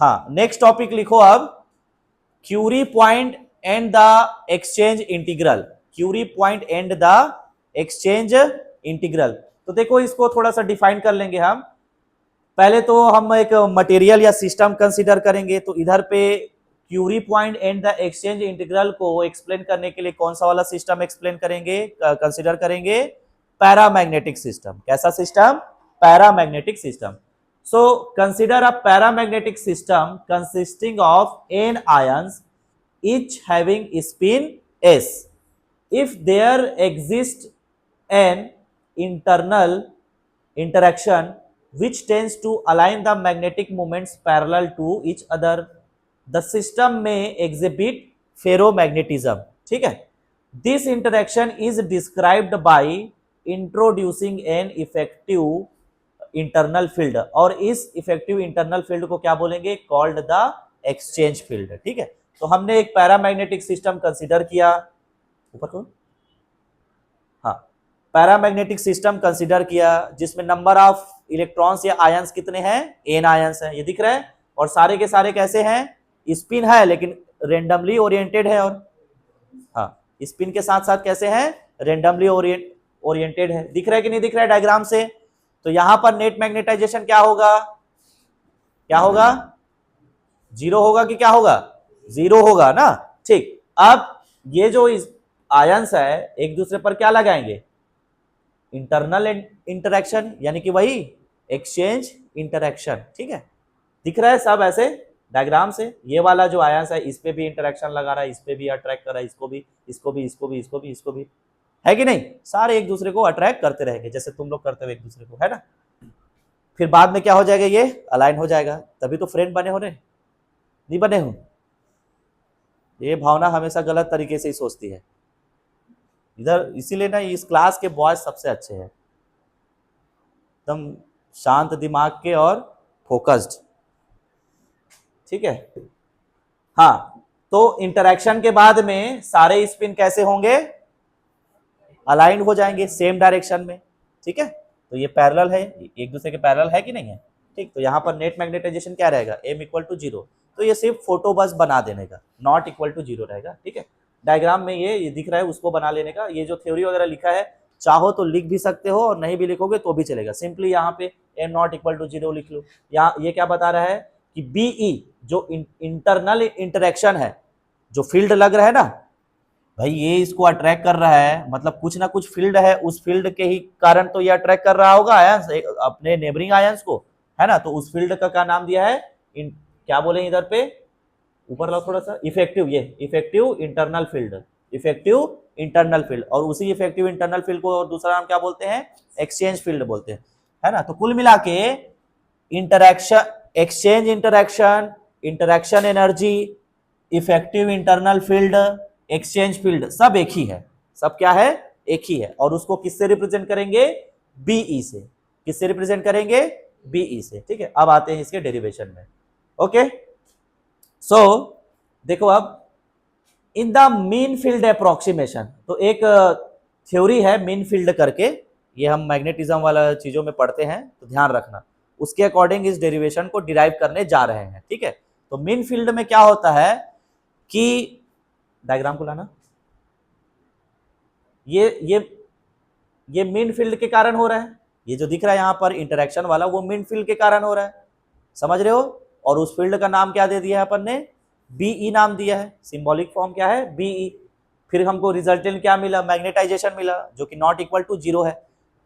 हाँ, next topic लिखो अब, Curie point and the exchange integral. Curie point and the exchange integral. तो देखो इसको थोड़ा सा डिफाइन कर लेंगे हम। पहले तो हम एक मटेरियल या सिस्टम कंसीडर करेंगे, तो इधर पे Curie point and the exchange integral को एक्सप्लेन करने के लिए कौन सा वाला सिस्टम एक्सप्लेन करेंगे, कंसीडर करेंगे? Paramagnetic system. कैसा सिस्टम? Paramagnetic system. So consider a paramagnetic system consisting of n ions, each having spin s. If there exists an internal interaction which tends to align the magnetic moments parallel to each other, the system may exhibit ferromagnetism. ठीक है? This interaction is described by introducing an effective internal field, और इस effective internal field को क्या बोलेंगे? Called the exchange field. ठीक है, तो हमने एक पैरामैग्नेटिक सिस्टम कंसीडर किया, ऊपर को, हाँ, पैरामैग्नेटिक सिस्टम कंसीडर किया जिसमें नंबर ऑफ इलेक्ट्रॉन्स या आयंस कितने हैं? n आयंस हैं, ये दिख रहा है, और सारे के सारे कैसे हैं? स्पिन है लेकिन रेंडमली ओरिएंटेड है, और हाँ, स्पिन के साथ साथ कैसे हैं? रेंडमली ओरिएंटेड है। दिख रहा है कि नहीं दिख रहा है डायग्राम से? तो यहां पर नेट मैग्नेटाइजेशन क्या होगा? क्या होगा? जीरो होगा कि क्या होगा? जीरो होगा ना। ठीक, अब ये जो आयंस है एक दूसरे पर क्या लगाएंगे? इंटरनल इंटरेक्शन, यानी कि वही एक्सचेंज इंटरेक्शन। ठीक है, दिख रहा है सब ऐसे डायग्राम से? ये वाला जो आयंस है इस पे भी इंटरेक्शन लगा रहा है, इस पे भी अट्रैक्ट कर रहा है, इसको भी, इसको भी, इसको भी, इसको भी, इसको भी, है कि नहीं? सारे एक दूसरे को अट्रैक्ट करते रहेंगे जैसे तुम लोग करते हो एक दूसरे को, है ना? फिर बाद में क्या हो जाएगा? ये अलाइन हो जाएगा, तभी तो फ्रेंड बने हो रे, नहीं बने हो? ये भावना हमेशा गलत तरीके से ही सोचती है इधर, इसीलिए ना इस क्लास के बॉयज सबसे अच्छे हैं, एकदम शांत दिमाग के और फोकस्ड। ठीक है, हाँ, तो इंटरेक्शन के बाद में सारे स्पिन कैसे होंगे? अलाइन हो जाएंगे सेम डायरेक्शन में। ठीक है, तो ये पैरेलल है, एक दूसरे के पैरेलल है कि नहीं है? ठीक, तो यहाँ पर नेट मैग्नेटाइजेशन क्या रहेगा? m equal to 0। तो ये सिर्फ फोटो बस बना देने का, नॉट इक्वल टू 0 रहेगा। ठीक है, डायग्राम में ये दिख रहा है, उसको बना लेने का। ये जो थ्योरी वगैरह लिखा है चाहो तो लिख भी सकते हो, और नहीं भी लिखोगे तो भी चलेगा। सिंपली यहाँ पे m नॉट इक्वल टू 0 लिख लो। यहाँ ये क्या बता रहा है कि BE जो इंटरनल इंटरेक्शन है, जो फील्ड लग रहा है ना भाई, ये इसको अट्रैक्ट कर रहा है, मतलब कुछ ना कुछ फील्ड है, उस फील्ड के ही कारण तो ये अट्रैक्ट कर रहा होगा आयंस, अपने नेबरिंग आयंस को, है ना? तो उस फील्ड का क्या नाम दिया है? क्या बोले इधर पे, ऊपर लाओ थोड़ा सा, इफेक्टिव, ये effective internal field, effective internal field. और उसी इफेक्टिव इंटरनल फील्ड को दूसरा नाम क्या बोलते हैं? एक्सचेंज फील्ड बोलते हैं, है ना? तो कुल मिला के interaction, exchange interaction, interaction energy, effective internal field, exchange field, सब एक ही है। सब क्या है? एक ही है। और उसको किससे रिप्रेजेंट करेंगे? BE से। किससे रिप्रेजेंट करेंगे? BE से। ठीक है, अब आते हैं इसके डेरिवेशन में। ओके, सो देखो अब, इन द मीन फील्ड अप्रोक्सीमेशन, तो एक थ्योरी है मीन फील्ड करके, ये हम मैग्नेटिज्म वाला चीजों में पढ़ते हैं, तो ध्यान रखना। उसके अकॉर्डिंग इस डेरिवेशन को डिराइव करने जा रहे हैं। ठीक है, तो मीन फील्ड में क्या होता है कि, डायग्राम को लाना, ये मीन फील्ड के कारण हो रहा है। ये जो दिख रहा है यहाँ पर इंटरेक्शन वाला, वो मीन फील्ड के कारण हो रहा है, समझ रहे हो? और उस फील्ड का नाम क्या दे दिया है अपन ने? BE नाम दिया है। सिंबॉलिक फॉर्म क्या है? BE। फिर हमको रिजल्टेंट क्या मिला? मैग्नेटाइजेशन मिला, जो कि नॉट इक्वल टू 0 है।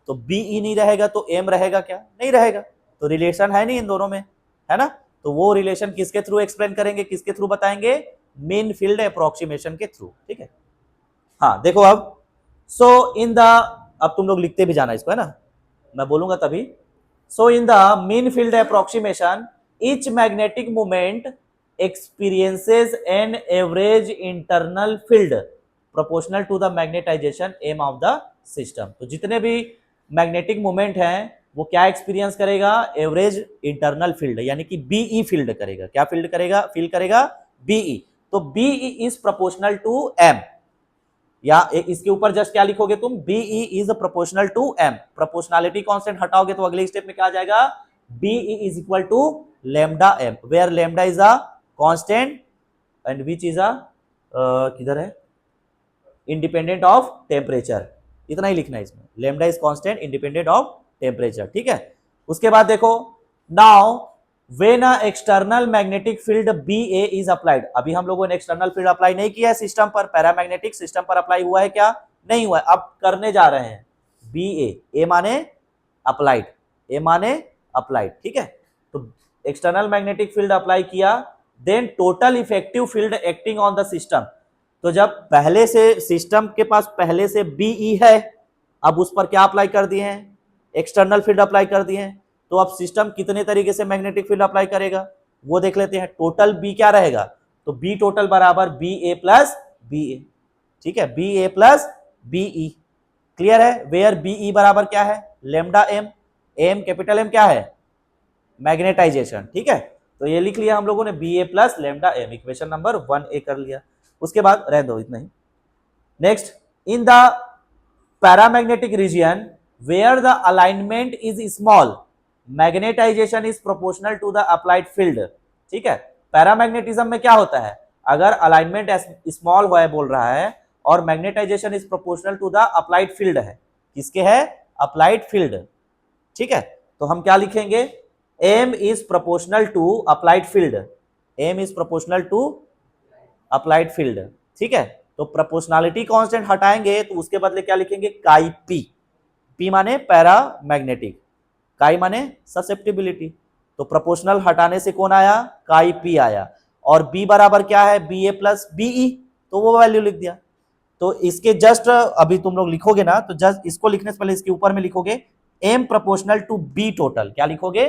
तो BE नहीं रहेगा तो M रहेगा क्या? नहीं रहेगा। तो रिलेशन है नहीं इन दोनों में, है ना? तो वो रिलेशन किसके थ्रू एक्सप्लेन करेंगे, किसके थ्रू बताएंगे? मीन फील्ड अप्रोक्सीमेशन के थ्रू। ठीक है, हाँ, देखो अब, सो इन द, अब तुम लोग लिखते भी जाना इसको, है ना, मैं बोलूंगा तभी। So in the mean field approximation, each magnetic moment experiences an average internal field proportional to the magnetization m of the system। तो जितने भी मैग्नेटिक मोमेंट हैं वो क्या एक्सपीरियंस करेगा? एवरेज इंटरनल फील्ड, यानी कि BE फील्ड करेगा। क्या फील्ड करेगा? फील करेगा BE। तो BE is proportional to M, या इसके ऊपर जस्ट क्या लिखोगे तुम? BE is proportional to M। Proportionality constant हटाओगे तो अगले स्टेप में क्या आ जाएगा? BE is equal to lambda m, where lambda is a constant and which is a किधर है, इंडिपेंडेंट ऑफ टेम्परेचर। इतना ही लिखना है इसमें, lambda is constant independent of temperature. ठीक है, उसके बाद देखो, now when a external magnetic field BA is applied, अभी हम लोगों ने एक्सटर्नल फील्ड अप्लाई नहीं किया है सिस्टम पर, पैरामैग्नेटिक सिस्टम पर अप्लाई हुआ है क्या, नहीं हुआ है, अब करने जा रहे हैं। BA, ए माने अप्लाइड, ए माने अप्लाइड। ठीक है, तो एक्सटर्नल मैग्नेटिक फील्ड अप्लाई किया, then total effective field acting on the system, तो जब पहले से सिस्टम के पास पहले से BE है, अब उस पर क्या अप्लाई कर दिए हैं, एक्सटर्नल फील्ड अप्लाई कर दिए हैं, तो अब सिस्टम कितने तरीके से मैग्नेटिक फील्ड अप्लाई करेगा वो देख लेते हैं। टोटल B क्या रहेगा, तो B टोटल बराबर BA प्लस BA। ठीक है, BA प्लस BE, क्लियर है। वेयर BE बराबर क्या है, lambda M, M capital M क्या है, मैग्नेटाइजेशन। ठीक है, तो ये लिख लिया हम लोगों ने, BA plus lambda M, equation number 1A कर लिया। उसके बाद रह दो इतना ही। Next, in the paramagnetic region where the alignment is small, magnetization is proportional to the applied field. ठीक है, पैरामैग्नेटिज्म में क्या होता है, अगर अलाइनमेंट स्मॉल हुआ है बोल रहा है और magnetisation is proportional to the applied field है, किसके है, अप्लाइड फील्ड। ठीक है, तो हम क्या लिखेंगे, M is proportional to applied field, M is proportional to applied field. ठीक है, तो प्रोपोर्शनलिटी कांस्टेंट हटाएंगे तो उसके बदले क्या लिखेंगे, काई पी, पी माने पैरामैग्नेटिक, काई माने ससेप्टिबिलिटी, तो प्रोपोर्शनल हटाने से कौन आया, काई पी आया, और B बराबर क्या है, BA प्लस BE, तो वो वैल्यू लिख दिया। तो इसके जस्ट अभी तुम लोग लिखोगे ना, तो जस्ट इसको लिखने से पहले इसके ऊपर में लिखोगे M proportional to B total, क्या लिखोगे,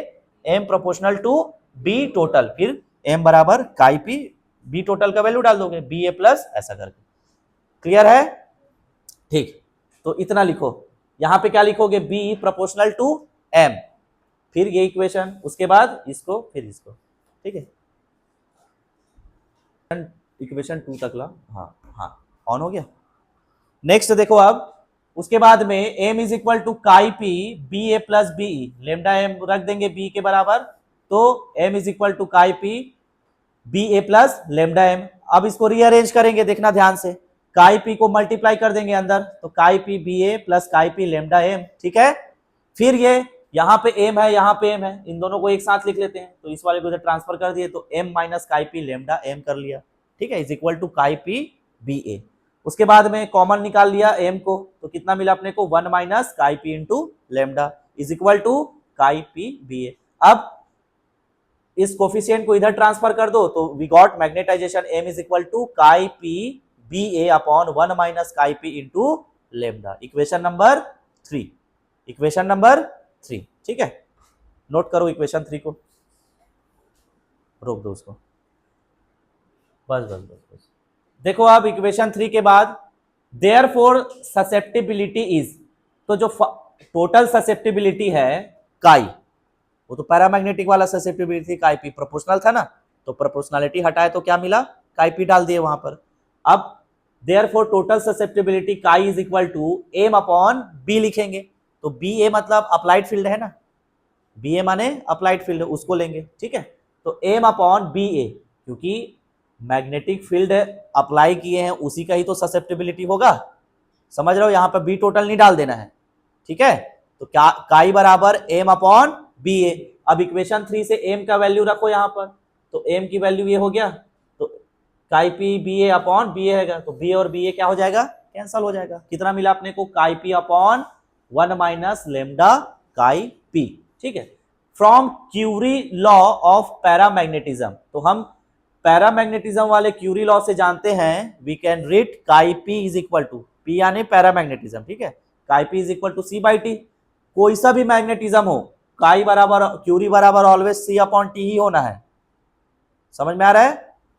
M proportional to B total, फिर M बराबर काई पी, B टोटल का वैल्यू डाल दोगे, BA प्लस ऐसा करके। क्लियर है, ठीक, तो इतना लिखो। यहां पे क्या लिखोगे, B प्रोपोर्शनल टू M, फिर ये इक्वेशन, उसके बाद इसको, फिर इसको। ठीक है, इक्वेशन 2 तक ला, हाँ हाँ ऑन हो गया। नेक्स्ट देखो, अब उसके बाद में M is equal to chi P BA plus BE, lambda M रख देंगे B के बराबर, तो M is equal to chi P BA plus lambda M। अब इसको रीअरेंज करेंगे, देखना ध्यान से, काई पी को मल्टीप्लाई कर देंगे अंदर, तो काई P BA plus chi P lambda M। ठीक है, फिर ये यहाँ पे M है, यहाँ पे M है, इन दोनों को एक साथ लिख लेते हैं, तो इस वाले को इधर ट्रांसफर कर दिए, तो M minus chi P lambda M कर लिया। ठीक है, is equal to chi P BA। उसके बाद में कॉमन निकाल लिया M को, तो कितना मिला अपने को, 1 minus chi P into lambda is equal to chi P BA। अब इस कोफिशिएंट को इधर ट्रांसफर कर दो, तो we got magnetization M is equal to chi P BA upon 1 minus chi P into lambda, equation number 3, equation number 3। ठीक है, note करो इक्वेशन 3 को, रोक दो उसको, बस बस बस बस। देखो अब इक्वेशन 3 के बाद, देयरफॉर ससेप्टिबिलिटी इज, तो जो टोटल ससेप्टिबिलिटी है काई, वो तो पैरामैग्नेटिक वाला ससेप्टिबिलिटी काई पी प्रोपोर्शनल था ना, तो प्रोपोर्शनलिटी हटाए तो क्या मिला, काई पी डाल दिए वहां पर। अब therefore total susceptibility chi is equal to M upon B लिखेंगे, तो BA मतलब अप्लाइड फील्ड है ना, BA माने अप्लाइड फील्ड, उसको लेंगे। ठीक है, तो M अपॉन BA, क्योंकि मैग्नेटिक फील्ड अप्लाई किए हैं उसी का ही तो ससेप्टिबिलिटी होगा, समझ रहे हो, यहां पर B टोटल नहीं डाल देना है। ठीक है, तो क्या, काई बराबर M अपॉन BA। अब इक्वेशन 3 से M का वैल्यू रखो यहां पर, तो M की वैल्यू ये हो गया, तो काई पी BA अपॉन BA है, तो B और BA क्या हो जाएगा, कैंसल हो जाएगा। कितना मिला अपने को, chi p upon 1 minus lambda chi p. ठीक है, from Curie law of paramagnetism, तो हम पैरामैग्नेटिज्म वाले क्यूरी लॉ से जानते हैं, we can read chi p is equal to, p यानी पैरामैग्नेटिज्म। ठीक है, chi p is equal to C by T, कोई सा भी मैग्नेटिज्म हो, काई बराबर, क्यूरी बराबर ऑलवेज C अपॉन टी ही होना है, समझ में आ रहा है।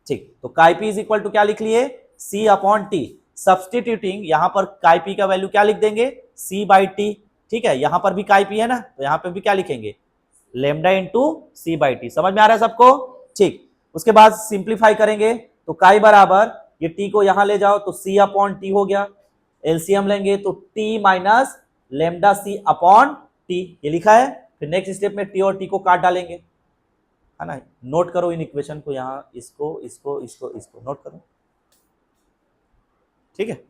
ठीक, तो काई पी इज इक्वल टू क्या लिख लिए, C अपॉन टी, सब्सटीट्यूटिंग यहां पर काई पी का वैल्यू क्या लिख देंगे, C बाई टी। ठीक है, यहां पर भी काई पी है ना, तो यहां पर भी क्या लिखेंगे, lambda into C by T. समझ में आ रहा है सबको, ठीक। उसके बाद सिंप्लीफाई करेंगे, तो काई बराबर, ये टी को यहां ले जाओ तो C अपॉन टी हो गया, एलसीएम लेंगे तो T minus lambda C upon T, ये लिखा है। फिर नेक्स्ट स्टेप में T और T को काट डालेंगे, है ना। नोट करो इन इक्वेशन को, यहाँ इसको इसको इसको इसको नोट करो, ठीक है।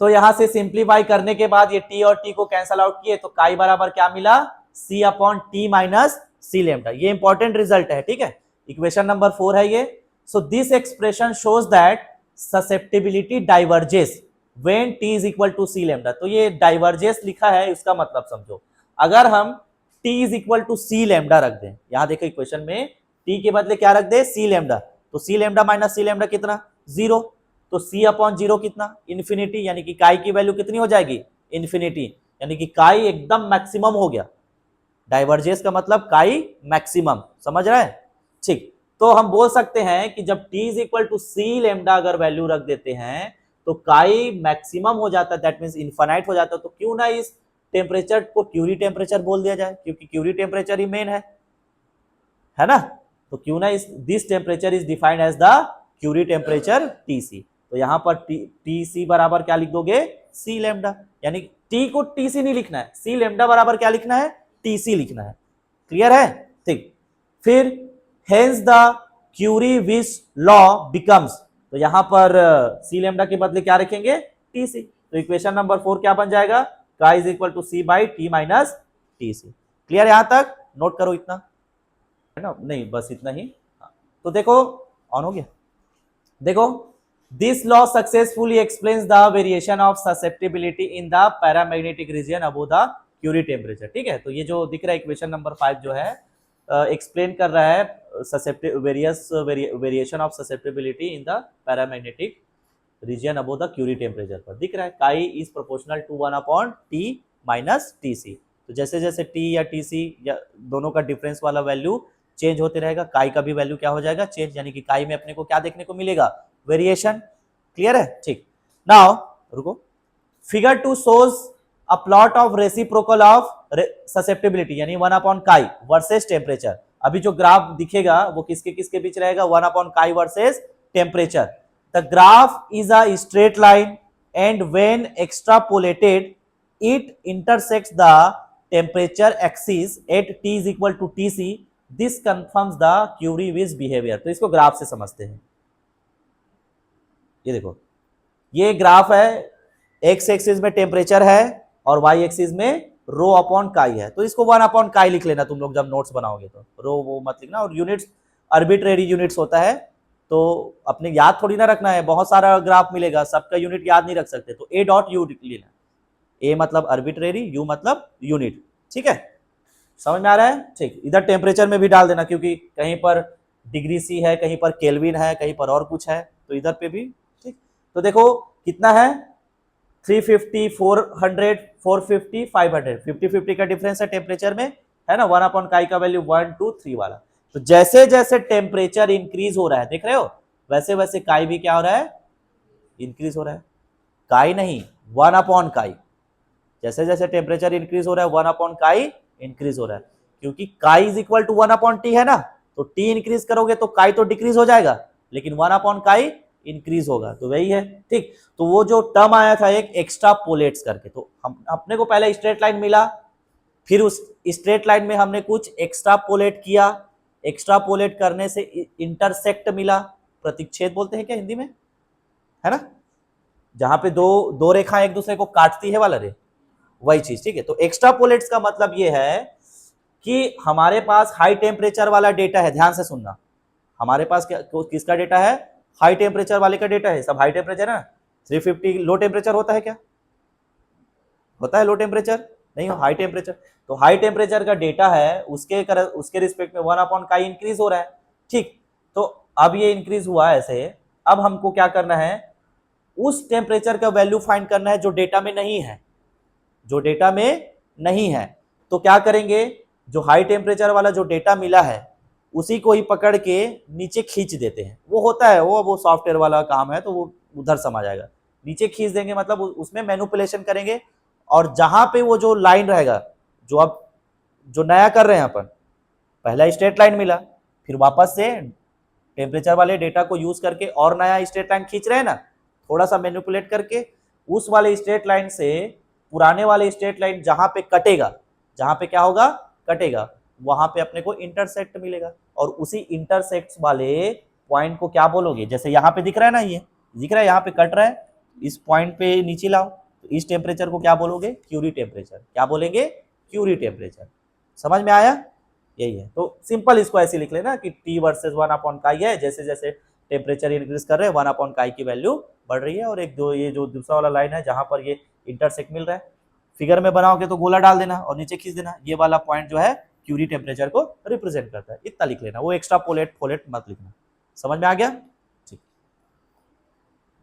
तो यहां से सिंप्लीफाई करने के बाद ये टी और टी को कैंसल आउट किए तो काई बराबर क्या मिला, C upon T minus C lambda. ये इंपॉर्टेंट रिजल्ट है, ठीक है। इक्वेशन नंबर 4 है ये। So this expression shows that susceptibility diverges when T is equal to C lambda. तो ये डाइवर्जेस लिखा है, इसका मतलब समझो, अगर हम T is equal to C lambda रख दें, यहां देखो इक्वेशन में टी के बदले क्या रख दे, सी लेमडा, तो सी लेमडा माइनस सी लेमडा कितना, 0, तो सी अपॉन 0 कितना, इन्फिनिटी, यानी कि काई की वैल्यू कितनी हो जाएगी, इन्फिनिटी, यानी कि काई एकदम मैक्सिमम हो गया। डाइवर्जेंस का मतलब काई मैक्सिमम, समझ रहा है, ठीक। तो हम बोल सकते हैं कि जब t is equal to C lambda अगर वैल्यू रख देते हैं तो काई मैक्सिमम हो जाता है, दैट मींस इनफाइनाइट हो जाता है। तो क्यों ना इस टेम्परेचर को क्यूरी टेम्परेचर बोल दिया जाए, क्योंकि क्यूरी टेम्परेचर ही मेन है ना। तो क्यों ना इस this temperature is defined as the Curie temperature T C. तो यहां पर टी सी बराबर क्या लिख दोगे, सी लेमडा, यानी टी को टी सी नहीं लिखना है, सी लेमडा बराबर क्या लिखना है, टी सी लिखना है। क्लियर है, ठीक। फिर hence the Curie which law becomes, तो यहां पर सी लेमडा के बदले क्या रखेंगे, टी सी। तो इक्वेशन नंबर 4 क्या बन जाएगा, का is equal to C by T minus T C. Clear, यहां तक नोट करो, इतना है ना, नहीं बस इतना ही। तो देखो ऑन हो गया, देखो this law successfully explains the variation of susceptibility in the paramagnetic region above the Curie temperature, ठीक है। तो ये जो दिख रहा है इक्वेशन नंबर 5 जो है एक्सप्लेन कर रहा है variation of susceptibility in the paramagnetic region above the Curie temperature पर दिख रहा है, chi is proportional to 1 upon T minus T C. तो जैसे जैसे टी या टी सी या दोनों का डिफरेंस वाला वैल्यू चेंज होते रहेगा, काई का भी वैल्यू क्या हो जाएगा, चेंज, यानी कि काई में अपने को क्या देखने को मिलेगा, वेरिएशन। क्लियर है, ठीक। नाउ रुको, figure 2 shows a plot of reciprocal of susceptibility, यानी 1 अपॉन काई वर्सेस टेम्परेचर। अभी जो ग्राफ दिखेगा वो किसके किसके बीच रहेगा, 1 अपॉन काई versus temperature. The graph is a straight line and when extrapolated it intersects the temperature axis at t is equal to tc. this confirms the Curie-Weiss behavior। तो इसको ग्राफ से समझते हैं। ये देखो, ये ग्राफ है, एक्स एक्सिस में टेम्परेचर है और वाई एक्सिस में रो अपॉन काई है। तो इसको 1 अपॉन काई लिख लेना तुम लोग जब नोट्स बनाओगे, तो रो वो मत लिखना, और यूनिट्स आर्बिट्रेरी यूनिट्स होता है, तो अपने याद थोड़ी ना रखना है, बहुत सारा ग्राफ मिलेगा, सबका यूनिट याद नहीं रख सकते, तो ए डॉट यू लेना, ए मतलब आर्बिट्रेरी, यू मतलब यूनिट, ठीक है, समझ में आ रहा है, ठीक। इधर टेम्परेचर में भी डाल देना, क्योंकि कहीं पर डिग्री सी है, कहीं पर केल्विन है, कहीं पर और कुछ है, तो इधर पे भी, ठीक। तो देखो कितना है, 350, 400, 450, 500, 50-50 का डिफरेंस है टेम्परेचर में, है ना। 1 अपॉन काई का वैल्यू 1, 2, 3 वाला। तो जैसे जैसे टेम्परेचर इंक्रीज हो रहा है, देख रहे हो, वैसे वैसे काई भी क्या हो रहा है, इंक्रीज हो रहा है। काई नहीं, 1 अपॉन काई, जैसे जैसे टेम्परेचर इंक्रीज हो रहा है 1 अपॉन काई इंक्रीज हो रहा है, क्योंकि chi is equal to 1 upon T है ना, तो टी इंक्रीज करोगे तो काई तो डिक्रीज हो जाएगा, लेकिन 1 अपॉन काई इंक्रीज होगा, तो वही है, ठीक। तो वो जो टर्म आया था एक एक्स्ट्रापोलेट्स करके, तो हम अपने को पहले स्ट्रेट लाइन मिला, फिर उस स्ट्रेट लाइन में हमने कुछ एक्स्ट्रापोलेट किया, एक्स्ट्रापोलेट करने से इंटरसेक्ट मिला, प्रतिच्छेद बोलते हैं क्या हिंदी में, है ना, जहां पे दो रेखा एक दूसरे को काटती है वाला रे, वही चीज, ठीक है। तो एक्स्ट्रापोलेट्स का मतलब ये है कि हमारे पास हाई टेम्परेचर वाला डेटा है, ध्यान से सुनना, हमारे पास किसका डेटा है, हाई टेम्परेचर वाले का डेटा है, सब हाई टेम्परेचर है ना। 350 लो टेम्परेचर होता है क्या, होता है लो टेम्परेचर, नहीं हो, हाई टेम्परेचर। तो हाई टेम्परेचर का डेटा है, उसके रिस्पेक्ट में 1 अपॉन काई इंक्रीज हो रहा है, ठीक। तो अब ये इंक्रीज हुआ ऐसे, अब हमको क्या करना है, उस टेम्परेचर का वैल्यू फाइंड करना है जो डेटा में नहीं है, जो डेटा में नहीं है। तो क्या करेंगे, जो हाई टेम्परेचर वाला जो डेटा मिला है उसी को ही पकड़ के नीचे खींच देते हैं, वो होता है वो सॉफ्टवेयर वाला काम है, तो वो उधर समझ आएगा, नीचे खींच देंगे, मतलब उसमें मैनिपुलेशन करेंगे, और जहां पे वो जो लाइन रहेगा, जो अब जो नया कर रहे हैं अपन, पहला स्ट्रेट लाइन मिला, फिर वापस से टेम्परेचर वाले डेटा को यूज करके और नया स्ट्रेट लाइन खींच रहे हैं ना, थोड़ा सा मैनिपुलेट करके उस वाले स्ट्रेट लाइन से पुराने वाले स्ट्रेट लाइन जहां पे कटेगा, जहां पे क्या होगा, कटेगा, वहां पे अपने को इंटरसेक्ट मिलेगा, और उसी इंटरसेक्ट वाले पॉइंट को क्या बोलोगे, जैसे यहाँ पे दिख रहा है ना, ये दिख रहा है यहाँ पे कट रहा है, इस पॉइंट पे नीचे लाओ, तो इस टेम्परेचर को क्या बोलोगे, क्यूरी टेम्परेचर। क्या बोलेंगे, क्यूरी टेम्परेचर। समझ में आया, यही है। तो सिंपल इसको ऐसे लिख लेना कि T वर्सेस 1/काई है, जैसे जैसे टेम्परेचर इंक्रीज कर रहे हैं 1/काई की वैल्यू बढ़ रही है। और एक दो ये जो दूसरा वाला लाइन है जहां पर ये इंटरसेक्ट मिल रहा है, फिगर में बनाओगे तो गोला डाल देना और नीचे खींच देना, ये वाला पॉइंट जो है क्यूरी टेम्परेचर को रिप्रेजेंट करता है, इतना लिख लेना, वो एक्स्ट्रा पोलेट फोलेट मत लिखना। समझ में आ गया।